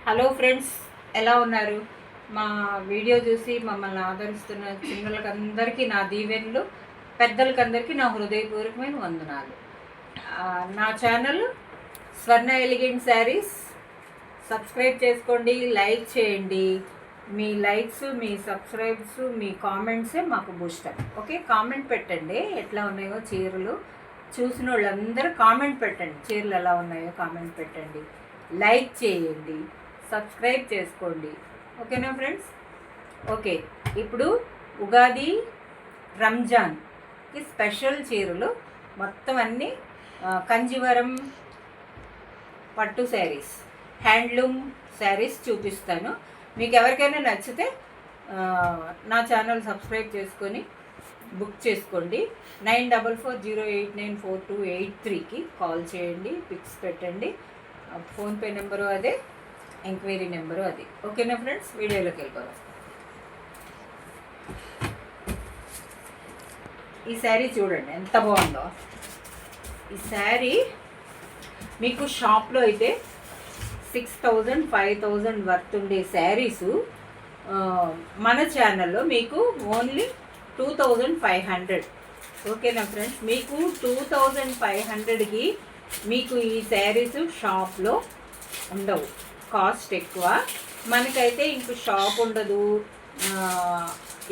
Hello friends, ఎలా ఉన్నారు? మా వీడియో చూసి మమ్మల్ని ఆదరిస్తున్న చిన్నలకందరికీ నా దీవెనలు, పెద్దలకందరికీ నా హృదయపూర్వకమైన వందనాలు. నా ఛానల్ స్వర్ణ ఎలిగెంట్ శారీస్. సబ్స్క్రైబ్ చేసుకోండి, లైక్ చేయండి. మీ లైక్స్, మీ సబ్స్క్రైబ్స్, మీ కామెంట్సే మాకు బూస్టర్. ఓకే, కామెంట్ పెట్టండి ఎట్లా ఉన్నాయో చీరలు. చూసిన వాళ్ళందరూ కామెంట్ పెట్టండి, చీరలు ఎలా ఉన్నాయో కామెంట్ పెట్టండి, లైక్ చేయండి, సబ్స్క్రైబ్ చేసుకోండి. ఓకేనా ఫ్రెండ్స్? ఓకే, ఇప్పుడు ఉగాది, రంజాన్కి స్పెషల్ చీరలు మొత్తం అన్నీ కంజీవరం పట్టు శారీస్, హ్యాండ్లూమ్ శారీస్ చూపిస్తాను. మీకు ఎవరికైనా నచ్చితే నా ఛానల్ సబ్స్క్రైబ్ చేసుకొని బుక్ చేసుకోండి. 9440894283కి కాల్ చేయండి, పిక్స్ పెట్టండి. ఫోన్పే నెంబరు అదే, ఎంక్వైరీ నెంబరు అది. ఓకేనా ఫ్రెండ్స్? వీడియోలోకి వెళ్ళిపోదాం. ఈ శారీ చూడండి ఎంత బాగుందో. ఈ శారీ మీకు షాప్లో అయితే 6000 5000 వర్త్ ఉండే శారీసు మన ఛానల్లో మీకు ఓన్లీ 2500. ఓకేనా ఫ్రెండ్స్? మీకు 2500కి మీకు ఈ శారీస్ షాప్లో ఉండవు, కాస్ట్ ఎక్కువ. మనకైతే ఇంక షాప్ ఉండదు,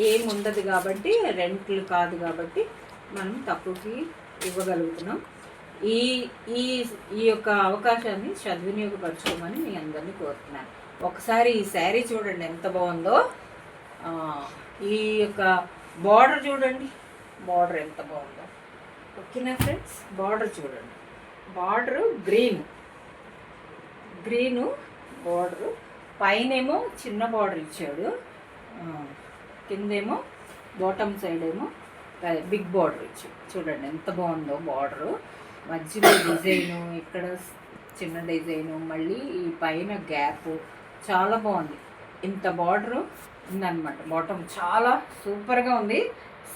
ఏముండదు కాబట్టి, రెంట్లు కాదు కాబట్టి మనం తక్కువకి ఇవ్వగలుగుతున్నాం. ఈ ఈ ఈ యొక్క అవకాశాన్ని సద్వినియోగపరచుకోమని మీ అందరినీ కోరుతున్నాను. ఒకసారి ఈ శారీ చూడండి ఎంత బాగుందో. ఈ యొక్క బార్డర్ చూడండి, బార్డర్ ఎంత బాగుందో. ఓకేనా ఫ్రెండ్స్? బార్డర్ చూడండి, బార్డరు గ్రీను బార్డరు. పైనేమో చిన్న బార్డర్ ఇచ్చాడు, కిందేమో బాటమ్ సైడ్ ఏమో బిగ్ బార్డర్ ఇచ్చాడు. చూడండి ఎంత బాగుందో బార్డరు. మధ్యలో డిజైను, ఇక్కడ చిన్న డిజైను, మళ్ళీ ఈ పైన గ్యాప్ చాలా బాగుంది. ఇంత బార్డరు ఉందన్నమాట. బాటమ్ చాలా సూపర్గా ఉంది.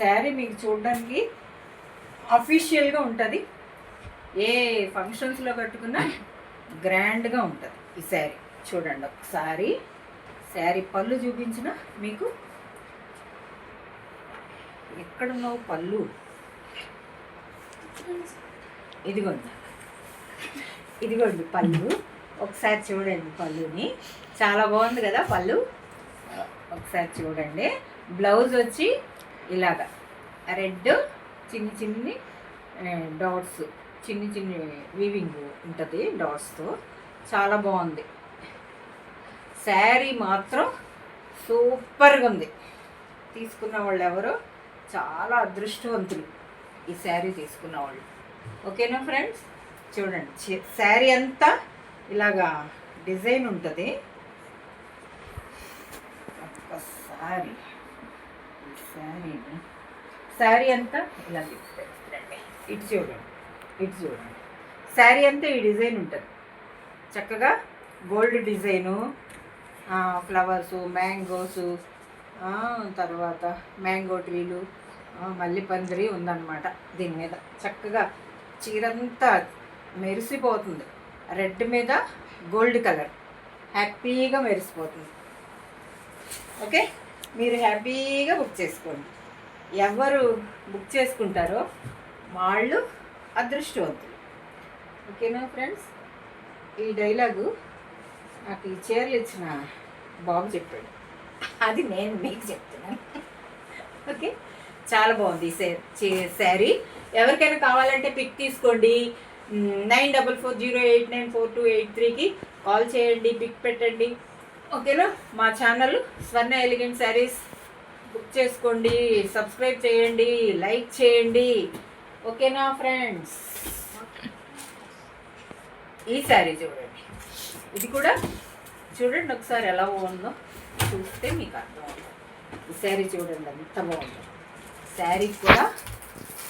శారీ మీకు చూడడానికి అఫీషియల్గా ఉంటుంది, ఏ ఫంక్షన్స్లో కట్టుకున్నా గ్రాండ్గా ఉంటుంది ఈ శారీ. చూడండి ఒకసారి శారీ పళ్ళు చూపించిన మీకు. ఎక్కడున్నావు పళ్ళు? ఇదిగోండి పళ్ళు. ఒకసారి చూడండి పళ్ళుని, చాలా బాగుంది కదా పళ్ళు. ఒకసారి చూడండి. బ్లౌజ్ వచ్చి ఇలాగా రెడ్, చిన్ని డాట్స్, చిన్ని వీవింగ్ ఉంటుంది డాట్స్తో. చాలా బాగుంది శారీ, మాత్రం సూపర్గా ఉంది. తీసుకున్న వాళ్ళు ఎవరో చాలా అదృష్టవంతులు ఈ శారీ తీసుకున్న వాళ్ళు. ఓకేనా ఫ్రెండ్స్? చూడండి శారీ అంతా ఇలాగా డిజైన్ ఉంటుంది. ఒక్కసారి శారీ అంతా ఇలా తీసుకెళ్తారండి. ఇటు చూడండి శారీ అంతా ఈ డిజైన్ ఉంటుంది. చక్కగా గోల్డ్ డిజైను, ఫ్లవర్సు, మ్యాంగోసు, తర్వాత మ్యాంగో ట్రీలు, మల్లి పందిరి ఉందన్నమాట దీని మీద. చక్కగా చీరంతా మెరిసిపోతుంది. రెడ్ మీద గోల్డ్ కలర్ హ్యాపీగా మెరిసిపోతుంది. ఓకే, మీరు హ్యాపీగా బుక్ చేసుకోండి. ఎవరు బుక్ చేసుకుంటారో వాళ్ళు అదృష్టవంతులు. ఓకేనా ఫ్రెండ్స్? ఈ డైలాగు నాకు ఈ చీరలు ఇచ్చిన బాబు చెప్పాడు, అది నేను మీకు చెప్తున్నాను. ఓకే, చాలా బాగుంది ఈ శారీ. ఎవరికైనా కావాలంటే పిక్ తీసుకోండి. 9440894283కి కాల్ చేయండి, పిక్ పెట్టండి. ఓకేనా? మా ఛానల్ స్వర్ణ ఎలిగెంట్ శారీస్. బుక్ చేసుకోండి, సబ్స్క్రైబ్ చేయండి, లైక్ చేయండి. ఓకేనా ఫ్రెండ్స్? ఈ శారీ చూడండి, ఇది కూడా చూడండి ఒకసారి ఎలా బాగుందో. చూస్తే మీకు అర్థమవుతుంది. ఈ శారీ చూడండి ఎంత బాగుందో. శారీ కూడా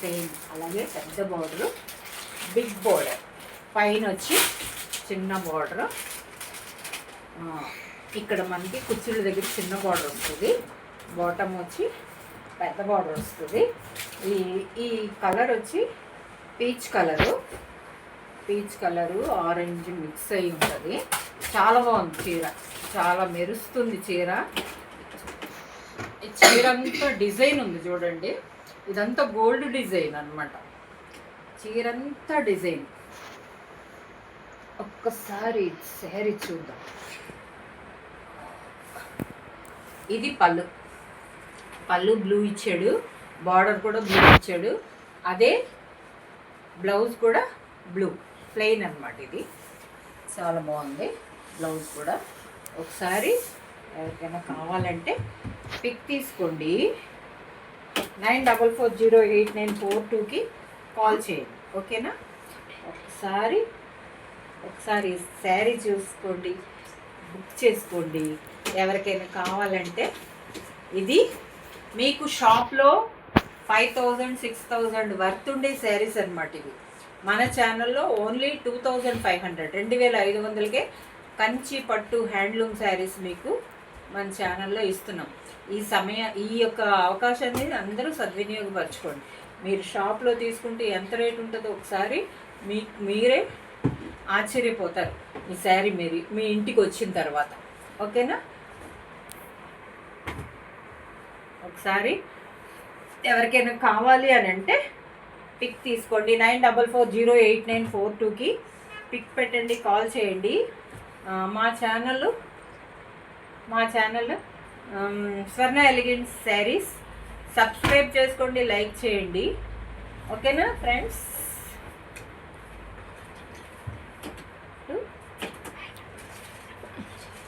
సేమ్ అలాగే పెద్ద బార్డరు, బిగ్ బార్డర్, పైన వచ్చి చిన్న బార్డరు. ఇక్కడ మనకి కుర్చీల దగ్గర చిన్న బార్డర్ వస్తుంది, బాటమ్ వచ్చి పెద్ద బార్డర్ వస్తుంది. ఈ కలర్ వచ్చి పీచ్ కలరు, ఆరెంజ్ మిక్స్ అయి ఉంటుంది. చాలా బాగుంది చీర, చాలా మెరుస్తుంది చీర. ఈ చీర అంతా డిజైన్ ఉంది చూడండి, ఇదంతా గోల్డ్ డిజైన్ అన్నమాట. చీర అంతా డిజైన్. ఒక్కసారి శారీ చూద్దాం. ఇది పళ్ళు, పళ్ళు బ్లూ ఇచ్చాడు, బార్డర్ కూడా బ్లూ ఇచ్చాడు. అదే బ్లౌజ్ కూడా బ్లూ ప్లెయిన్ అన్నమాట. ఇది చాలా బాగుంది బ్లౌజ్ కూడా. ఒకసారి ఎవరికైనా కావాలంటే పిక్ తీసుకోండి. 94408942కి కాల్ చేయండి, ఓకేనా? ఒకసారి శారీ చూసుకోండి, బుక్ చేసుకోండి. ఎవరికైనా కావాలంటే ఇది మీకు షాప్లో 5000 6000 వర్త్ ఉండే శారీస్ అన్నమాట. ఇవి మన ఛానల్లో ఓన్లీ 2500 2500కే కంచి పట్టు హ్యాండ్లూమ్ శారీస్ మీకు మన ఛానల్లో ఇస్తున్నాం. ఈ యొక్క అవకాశాన్ని అందరూ సద్వినియోగపరచుకోండి. మీరు షాప్లో తీసుకుంటే ఎంత రేట్ ఉంటుందో ఒకసారి మీరే ఆశ్చర్యపోతారు ఈ శారీ మీ ఇంటికి వచ్చిన తర్వాత, ఓకేనా? ఒకసారి ఎవరికైనా కావాలి అని అంటే పిక్ తీసుకోండి. 94408942కి పిక్ పెట్టండి, కాల్ చేయండి. మా ఛానల్ స్వర్ణ ఎలిగెన్స్ శారీస్ సబ్స్క్రైబ్ చేసుకోండి, లైక్ చేయండి, ఓకేనా ఫ్రెండ్స్?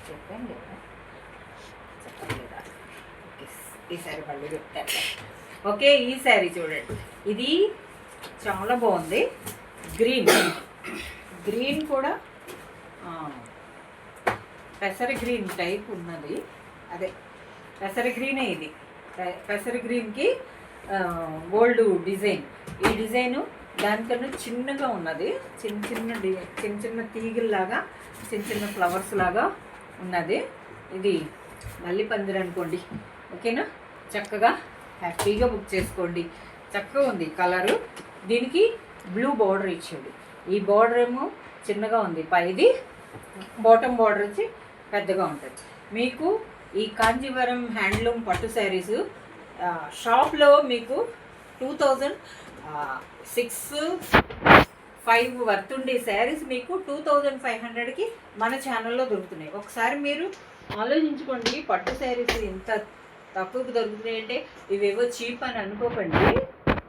చెప్పండి ఈ శారీ మళ్ళీ చెప్తాను. ఓకే, ఈ శారీ చూడండి, ఇది చాలా బాగుంది. గ్రీన్ కూడా పెసర గ్రీన్ టైప్ ఉన్నది. అదే పెసర గ్రీనే ఇది. పెసర గ్రీన్కి గోల్డ్ డిజైన్. ఈ డిజైను దానికన్నా చిన్నగా ఉన్నది, చిన్న చిన్న తీగల్లాగా, చిన్న ఫ్లవర్స్ లాగా ఉన్నది. ఇది మళ్ళీ పందిరి అనుకోండి, ఓకేనా? చక్కగా హ్యాపీగా బుక్ చేసుకోండి. చక్కగా ఉంది కలరు. దీనికి బ్లూ బార్డర్ ఇచ్చాడు. ఈ బార్డర్ ఏమో చిన్నగా ఉంది, పైది బాటమ్ బార్డర్ వచ్చి పెద్దగా ఉంటుంది. మీకు ఈ కాంజీవరం హ్యాండ్లూమ్ పట్టు శారీస్ షాప్లో మీకు 2006-5 వర్త్ ఉండే శారీస్ మీకు 2500కి మన ఛానల్లో దొరుకుతున్నాయి. ఒకసారి మీరు ఆలోచించుకోండి, పట్టు శారీస్ ఇంత తక్కువకు దొరుకుతున్నాయి అంటే ఇవేవో చీప్ అని అనుకోకండి.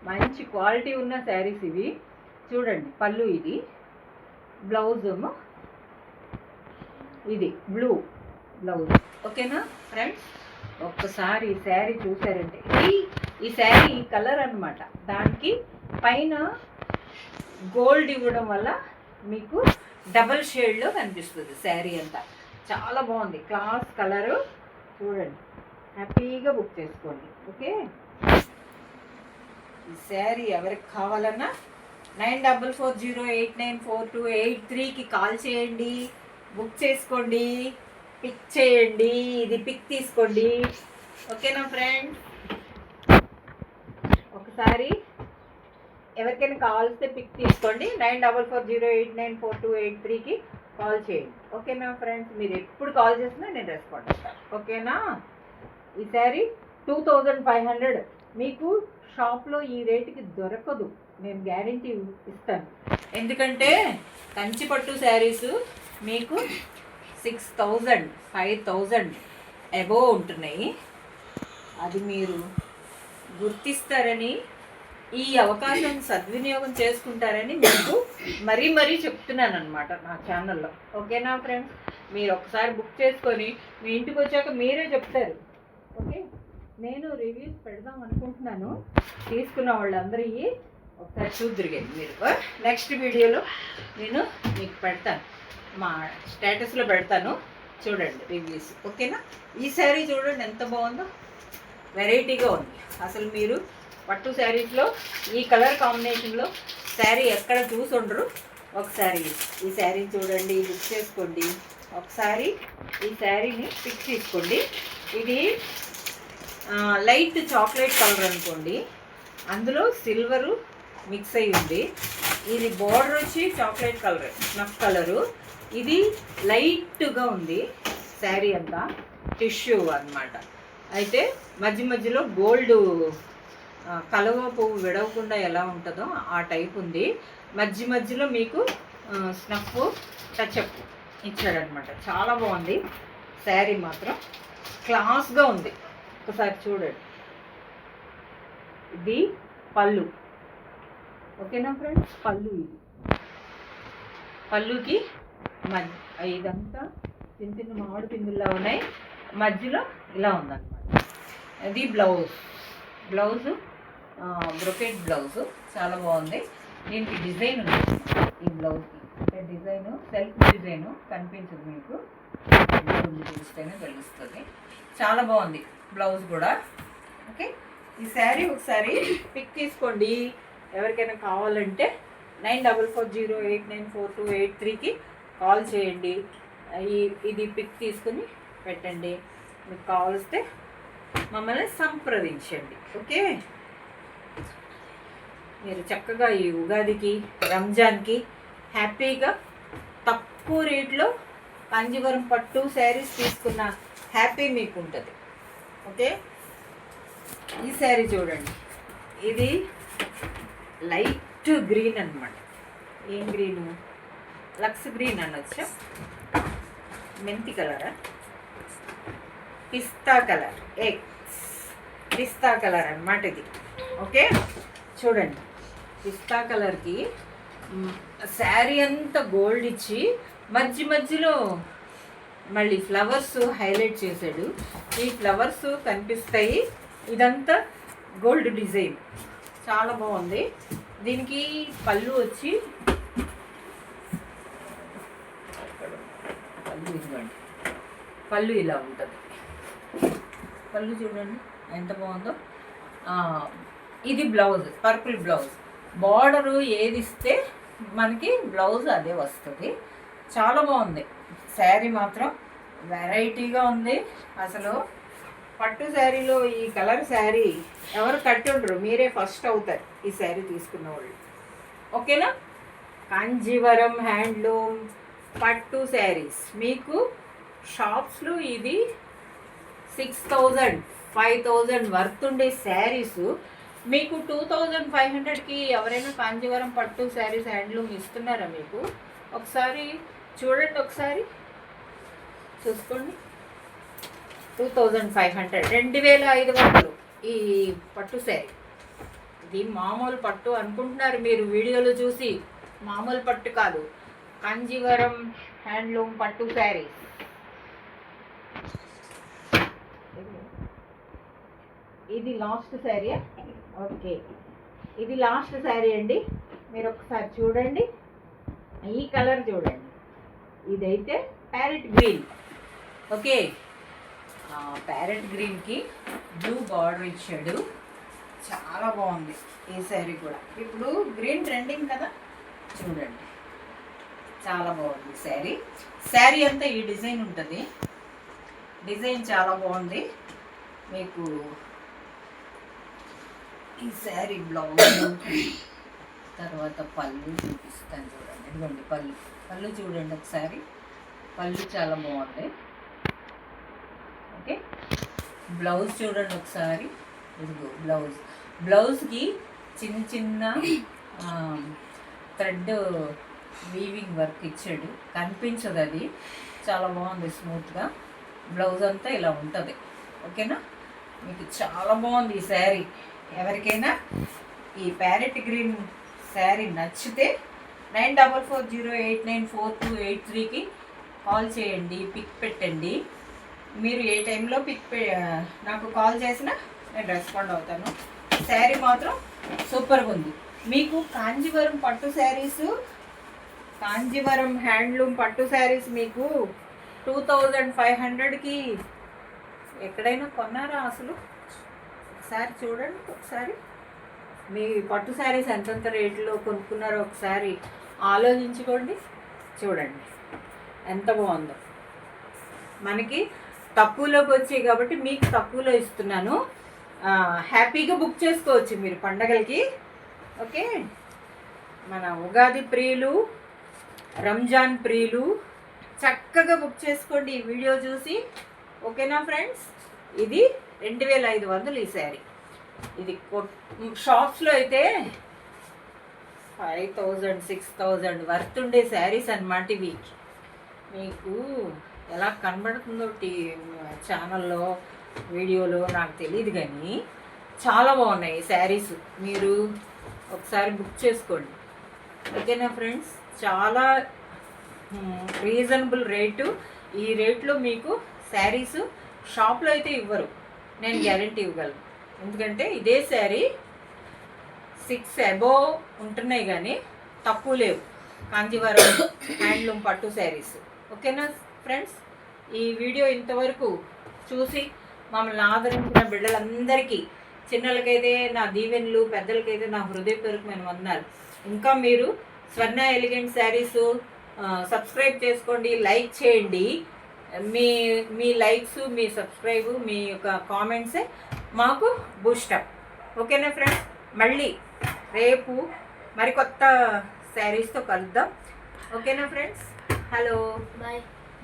మంచి క్వాలిటీ ఉన్న శారీస్ ఇవి. చూడండి, పళ్ళు ఇది, బ్లౌజ్ ఏమో ఇది బ్లూ బ్లౌజ్, ఓకేనా ఫ్రెండ్స్? ఒక్కసారి ఈ శారీ చూసారంటే ఈ శారీ ఈ కలర్ అన్నమాట. దానికి పైన గోల్డ్ ఇవ్వడం వల్ల మీకు డబల్ షేడ్లో కనిపిస్తుంది శారీ అంతా. చాలా బాగుంది, క్లాస్ కలరు. చూడండి, హ్యాపీగా బుక్ చేసుకోండి, ఓకే? ఈ శారీ ఎవరికి కావాలన్నా 9440894283కి కాల్ చేయండి, బుక్ చేసుకోండి, పిక్ చేయండి. ఇది పిక్ తీసుకోండి, ఓకేనా ఫ్రెండ్? ఒకసారి ఎవరికైనా కావాల్స్తే పిక్ తీసుకోండి. 9440894283కి కాల్ చేయండి, ఓకేనా ఫ్రెండ్స్? మీరు ఎప్పుడు కాల్ చేసినా నేను రెస్పాండ్ అవుతాను, ఓకేనా? ఈ శారీ 2500 మీకు షాప్లో ఈ రేటుకి దొరకదు, నేను గ్యారంటీ ఇస్తాను. ఎందుకంటే కంచిపట్టు శారీస్ మీకు 6000 5000 అబోవ్ ఉంటున్నాయి. అది మీరు గుర్తిస్తారని, ఈ అవకాశం సద్వినియోగం చేసుకుంటారని మీకు మరీ చెప్తున్నాను అనమాట నా ఛానల్లో, ఓకేనా ఫ్రెండ్స్? మీరు ఒకసారి బుక్ చేసుకొని మీ ఇంటికి వచ్చాక మీరే చెప్తారు, ఓకే? నేను రివ్యూస్ పెడదాం అనుకుంటున్నాను, తీసుకున్న వాళ్ళందరూ ఒకసారి చూద్దరిగాను. మీరు నెక్స్ట్ వీడియోలో నేను మీకు పెడతాను, మా స్టేటస్లో పెడతాను, చూడండి రివ్యూస్, ఓకేనా? ఈ శారీ చూడండి ఎంత బాగుందో, వెరైటీగా ఉంది. అసలు మీరు పట్టు శారీస్లో ఈ కలర్ కాంబినేషన్లో శారీ ఎక్కడ చూసి ఉండరు. ఒకసారి ఈ శారీ చూడండి, బుక్ చేసుకోండి. ఒకసారి ఈ శారీని పిక్ తీసుకోండి. ఇది లైట్ చాక్లెట్ కలర్ అనుకోండి, అందులో సిల్వరు మిక్స్ అయి ఉంది. ఇది బార్డర్ వచ్చి చాక్లెట్ కలర్, స్నఫ్ కలరు. ఇది లైట్గా ఉంది శారీ అంతా, టిష్యూ అన్నమాట. అయితే మధ్య మధ్యలో గోల్డ్ కలువ పువ్వు విడవకుండా ఎలా ఉంటుందో ఆ టైప్ ఉంది. మధ్య మధ్యలో మీకు స్నఫ్ టచ్అప్ ఇచ్చాడనమాట. చాలా బాగుంది శారీ, మాత్రం క్లాస్గా ఉంది. ఒకసారి చూడండి. ఇది పళ్ళు, ఓకేనా ఫ్రెండ్స్? పళ్ళు, ఇది పళ్ళుకి ఇదంతా చిన్న చిన్న మామిడి పిందుల్లా ఉన్నాయి, మధ్యలో ఇలా ఉందన్నమాట. ఇది బ్లౌజు బ్రొకెట్ బ్లౌజు, చాలా బాగుంది. దీనికి డిజైన్ ఉంది ఈ బ్లౌజ్కి. అంటే డిజైను సెల్ఫ్ డిజైను కనిపించదు మీకు, చూస్తేనే తెలుస్తుంది. చాలా బాగుంది బ్లౌజ్ కూడా. ఓకే, ఈ శారీ ఒకసారి పిక్ తీసుకోండి. ఎవరికైనా కావాలంటే 9440894283కి కాల్ చేయండి. ఇది పిక్ తీసుకుని పెట్టండి. మీకు కావలిస్తే మమ్మల్ని సంప్రదించండి. ఓకే, మీరు చక్కగా ఈ ఉగాదికి రంజాన్కి హ్యాపీగా తక్కువ రేట్లో కాంజీవరం పట్టు శారీస్ తీసుకున్న హ్యాపీ మీకు ఉంటుంది. ఓకే, ఈ శారీ చూడండి. ఇది లైట్ గ్రీన్ అన్నమాట. ఏం గ్రీను? లక్స్ గ్రీన్ అనొచ్చా, మెంతి కలరా, పిస్తా కలర్, పిస్తా కలర్ అన్నమాట ఇది. ఓకే, చూడండి. పిస్తా కలర్కి శారీ అంతా గోల్డ్ ఇచ్చి మధ్య మధ్యలో మళ్ళీ ఫ్లవర్స్ హైలైట్ చేశాడు. ఈ ఫ్లవర్స్ కనిపిస్తాయి. ఇదంతా గోల్డ్ డిజైన్, చాలా బాగుంది. దీనికి పళ్ళు వచ్చి పళ్ళు ఇలా ఉంటుంది. పళ్ళు చూడండి ఎంత బాగుందో. ఇది బ్లౌజ్, పర్పుల్ బ్లౌజ్. బార్డరు ఏది ఇస్తే మనకి బ్లౌజ్ అదే వస్తుంది. చాలా బాగుంది శారీ, మాత్రం వెరైటీగా ఉంది. అసలు పట్టు శారీలో ఈ కలర్ శారీ ఎవరు కట్టి ఉండరు, మీరే ఫస్ట్ అవుతారు ఈ శారీ తీసుకున్న వాళ్ళు. ఓకేనా? కాంజీవరం హ్యాండ్లూమ్ పట్టు శారీస్ మీకు షాప్స్లో ఇది 6000 5000 వర్త్ ఉండే శారీస్ మీకు 2500కి ఎవరైనా కాంజీవరం పట్టు శారీస్ హ్యాండ్లూమ్ ఇస్తున్నారా మీకు? ఒకసారి చూడండి, ఒకసారి చూసుకోండి. 2500, 2500 ఈ పట్టు శారీ. ఇది మామూలు పట్టు అనుకుంటున్నారు మీరు వీడియోలో చూసి, మామూలు పట్టు కాదు, కాంజీవరం హ్యాండ్లూమ్ పట్టు శారీ. ఇది లాస్ట్ శారీ. ఓకే, ఇది లాస్ట్ శారీ అండి. మీరు ఒకసారి చూడండి, ఈ కలర్ చూడండి. ఇదైతే ప్యారెట్ గ్రీన్. ఓకే, ప్యారెట్ గ్రీన్కి బ్లూ బార్డర్ ఇచ్చాడు. చాలా బాగుంది ఈ శారీ కూడా. ఇప్పుడు గ్రీన్ ట్రెండింగ్ కదా, చూడండి చాలా బాగుంది శారీ. శారీ అంతా ఈ డిజైన్ ఉంటుంది. డిజైన్ చాలా బాగుంది మీకు. ఈ శారీ బ్లౌజ్, తర్వాత పళ్ళు చూపిస్తాను చూడండి. ఇదిగోండి పళ్ళు చూడండి ఒకసారి. పళ్ళు చాలా బాగుంది. ఓకే, బ్లౌజ్ చూడండి ఒకసారి. ఇదిగో బ్లౌజ్కి చిన్న చిన్న థ్రెడ్ వీవింగ్ వర్క్ ఇచ్చాడు, కనిపించదు అది. చాలా బాగుంది స్మూత్గా. బ్లౌజ్ అంతా ఇలా ఉంటుంది. ఓకేనా? మీకు చాలా బాగుంది ఈ శారీ. ఎవరికైనా ఈ ప్యారెట్ గ్రీన్ శారీ నచ్చితే 9440894283కి కాల్ చేయండి, పిక్ పెట్టండి. మీరు ఏ టైంలో నాకు కాల్ చేసినా నేను రెస్పాండ్ అవుతాను. శారీ మాత్రం సూపర్గా ఉంది. మీకు కాంజీవరం పట్టు శారీస్, కాంజీవరం హ్యాండ్లూమ్ పట్టు శారీస్ మీకు 2500కి ఎక్కడైనా కొన్నారా అసలు? ఒకసారి చూడండి, ఒకసారి మీ పట్టు శారీస్ ఎంతెంత రేట్లో కొనుక్కున్నారో ఒకసారి ఆలోచించుకోండి. చూడండి ఎంత బాగుందో. మనకి తక్కువలోకి వచ్చాయి కాబట్టి మీకు తక్కువలో ఇస్తున్నాను. హ్యాపీగా బుక్ చేసుకోవచ్చు మీరు పండగలకి. ఓకే, మన ఉగాది ప్రియులు, రంజాన్ ప్రియులు చక్కగా బుక్ చేసుకోండి ఈ వీడియో చూసి. ఓకేనా ఫ్రెండ్స్? ఇది 2500 ఈ శారీ. ఇది షాప్స్లో అయితే 5000 6000 వర్త్ ఉండే శారీస్ అన్నమాట ఇవి. మీకు ఎలా కనబడుతుందో ఛానల్లో వీడియోలో నాకు తెలియదు, కానీ చాలా బాగున్నాయి శారీస్. మీరు ఒకసారి బుక్ చేసుకోండి. ఓకేనా ఫ్రెండ్స్? చాలా రీజనబుల్ రేటు. ఈ రేట్లో మీకు శారీస్ షాప్లో అయితే ఇవ్వరు, నేను గ్యారెంటీ ఇవ్వగలను. ఎందుకంటే ఇదే శారీ 6 అబోవ్ ఉంటున్నాయి, కానీ తక్కువ లేవు. కాంజీవరం హ్యాండ్లూమ్ పట్టు శారీస్. ఓకేనా ఫ్రెండ్స్? ఈ వీడియో ఇంతవరకు చూసి మమ్మల్ని ఆదరించిన బిడ్డలందరికీ, చిన్నలకైతే నా దీవెనలు, పెద్దలకైతే నా హృదయపూర్వకమైన వందనాలు. ఇంకా మీరు స్వర్ణ ఎలిగెంట్ శారీస్ సబ్స్క్రైబ్ చేసుకోండి, లైక్ చేయండి. మీ లైక్స్, మీ సబ్స్క్రైబ్, మీ యొక్క కామెంట్సే మాకు బూస్టప్. ఓకేనా ఫ్రెండ్స్? మళ్ళీ రేపు మరికొత్త శారీస్తో కలుద్దాం. ఓకేనా friends? Hello, bye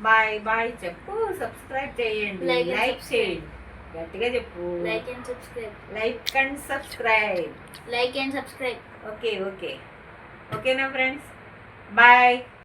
bye bye చెప్పు. సబ్స్క్రైబ్ చేయండి, లైక్ చేయండి, గట్టిగా చెప్పు. Like and subscribe. Like and subscribe. Like and subscribe. Okay okay. ఓకేనా ఫ్రెండ్స్? బాయ్.